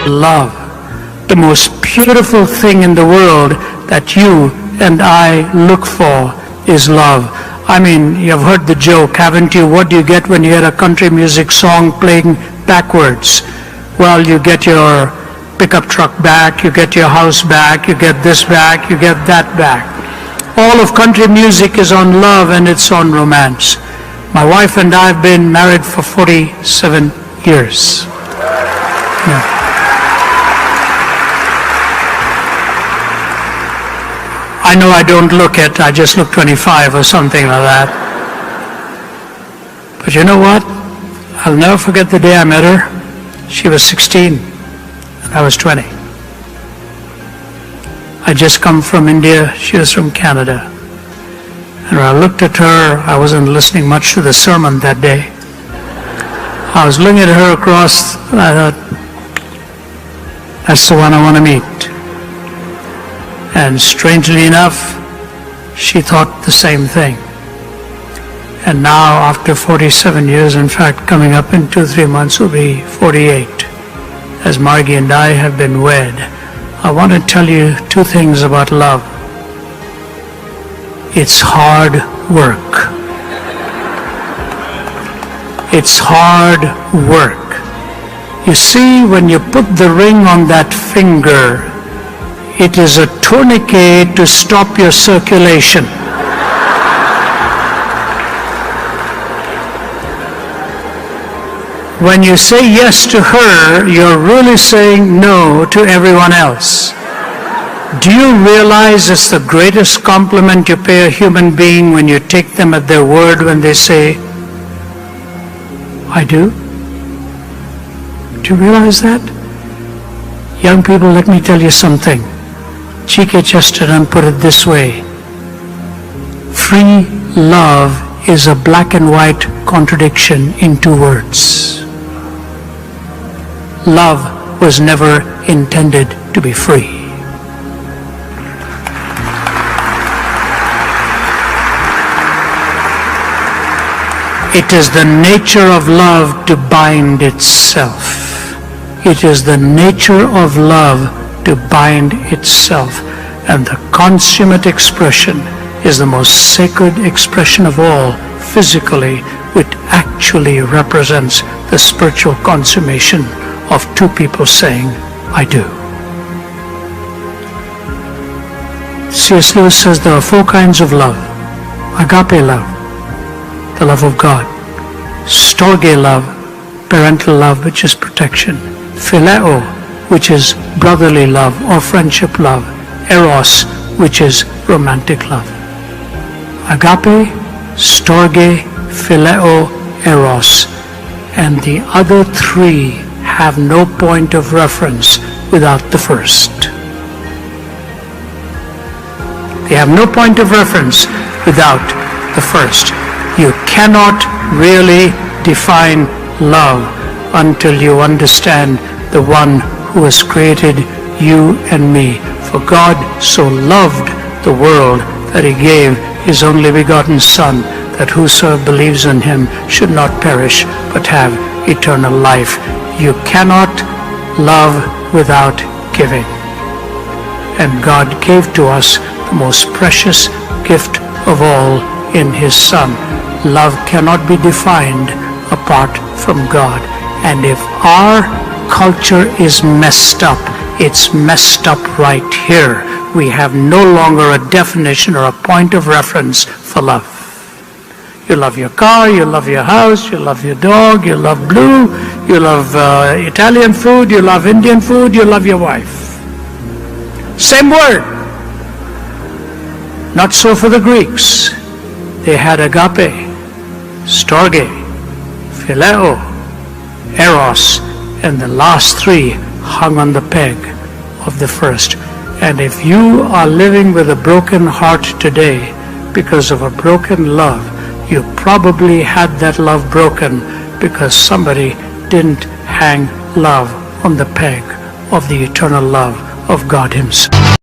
love. The most beautiful thing in the world that you and I look for is love. I mean, you've heard the joke, haven't you? What do you get when you hear a country music song playing backwards? Well, you get your pickup truck back, you get your house back, you get this back, you get that back. All of country music is on love and it's on romance. My wife and I have been married for 47 years. Yeah. I know I don't look it, I just look 25 or something like that. But you know what? I'll never forget the day I met her. She was 16 and I was 20. I just come from India, she was from Canada. And when I looked at her, I wasn't listening much to the sermon that day. I was looking at her across, and I thought, that's the one I want to meet. And strangely enough, she thought the same thing. And now, after 47 years, in fact, coming up in 2-3 months will be 48, as Margie and I have been wed, I want to tell you two things about love. It's hard work. It's hard work. You see, when you put the ring on that finger, it is a tourniquet to stop your circulation. When you say yes to her, you're really saying no to everyone else. Do you realize it's the greatest compliment you pay a human being when you take them at their word when they say, I do? Do you realize that? Young people, let me tell you something. G.K. Chesterton put it this way: free love is a black and white contradiction in two words. Love was never intended to be free. It is the nature of love to bind itself. It is the nature of love to bind itself. And the consummate expression is the most sacred expression of all, physically, which actually represents the spiritual consummation of two people saying, I do. C.S. Lewis says there are four kinds of love. Agape love, the love of God. Storge love, parental love, which is protection. Phileo, which is brotherly love or friendship love. Eros, which is romantic love. Agape, storge, phileo, eros. And the other three have no point of reference without the first. They have no point of reference without the first. You cannot really define love until you understand the one who has created you and me. For God so loved the world that he gave his only begotten Son, that whosoever believes in him should not perish but have eternal life. You cannot love without giving. And God gave to us the most precious gift of all in his Son. Love cannot be defined apart from God. And if our culture is messed up, it's messed up right here. We have no longer a definition or a point of reference for love. You love your car, you love your house, you love your dog, you love blue, you love Italian food, you love Indian food, you love your wife. Same word. Not so for the Greeks. They had agape, storge, phileo, eros, and the last three hung on the peg of the first. And if you are living with a broken heart today because of a broken love, you probably had that love broken because somebody didn't hang love on the peg of the eternal love of God himself.